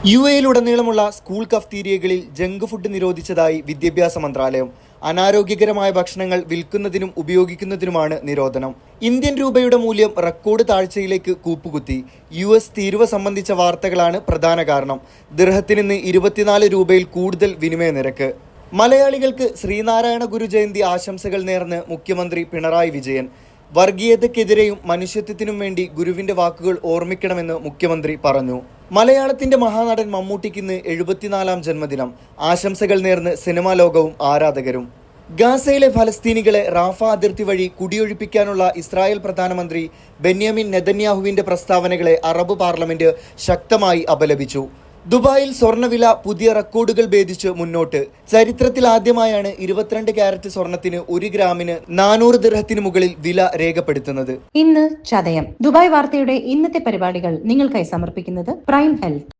UAE-ലുടനീളമുള്ള school കഫ്തീരിയകളിൽ junk food നിരോധിച്ചതായി വിദ്യാഭ്യാസ മന്ത്രാലയം. അനാരോഗ്യകരമായ ഭക്ഷണങ്ങൾ വിൽക്കുന്നതിനും ഉപയോഗിക്കുന്നതിനുമാണ് നിരോധനം. ഇന്ത്യൻ രൂപയുടെ മൂല്യം റെക്കോർഡ് താഴ്ചയിലേക്ക് കൂപ്പുകുത്തി. US തീരുവ സംബന്ധിച്ച വാർത്തകളാണ് പ്രധാന കാരണം. ദിർഹത്തിന് ഇന്ന് 24 രൂപയിൽ കൂടുതൽ വിനിമയ നിരക്ക്. മലയാളികൾക്ക് ശ്രീനാരായണ ഗുരു ജയന്തി ആശംസകൾ നേർന്ന് മുഖ്യമന്ത്രി പിണറായി വിജയൻ. വർഗീയതയ്ക്കെതിരെയും മനുഷ്യത്വത്തിനും വേണ്ടി ഗുരുവിന്റെ വാക്കുകൾ ഓർമ്മിക്കണമെന്ന് മുഖ്യമന്ത്രി പറഞ്ഞു. മലയാളത്തിന്റെ മഹാനടൻ മമ്മൂട്ടിക്ക് ഇന്ന് 74ാം ജന്മദിനം. ആശംസകൾ നേർന്ന് സിനിമാ ലോകവും ആരാധകരും. ഗാസയിലെ ഫലസ്തീനികളെ റാഫ അതിർത്തി വഴി കുടിയൊഴിപ്പിക്കാനുള്ള ഇസ്രായേൽ പ്രധാനമന്ത്രി ബെന്യാമിൻ നെതന്യാഹുവിന്റെ പ്രസ്താവനകളെ അറബ് പാർലമെന്റ് ശക്തമായി അപലപിച്ചു. ദുബായിൽ സ്വർണ്ണവില പുതിയ റെക്കോർഡുകൾ ഭേദിച്ച് മുന്നോട്ട്. ചരിത്രത്തിൽ ആദ്യമായാണ് 22 കാരറ്റ് സ്വർണത്തിന് 1 ഗ്രാമിന് 400 ദിർഹത്തിന് മുകളിൽ വില രേഖപ്പെടുത്തുന്നത്. ഇന്ന് ചതയം. ദുബായ് വാർത്തയുടെ ഇന്നത്തെ പരിപാടികൾ നിങ്ങൾക്കായി സമർപ്പിക്കുന്നത് പ്രൈം ഹെൽത്ത്.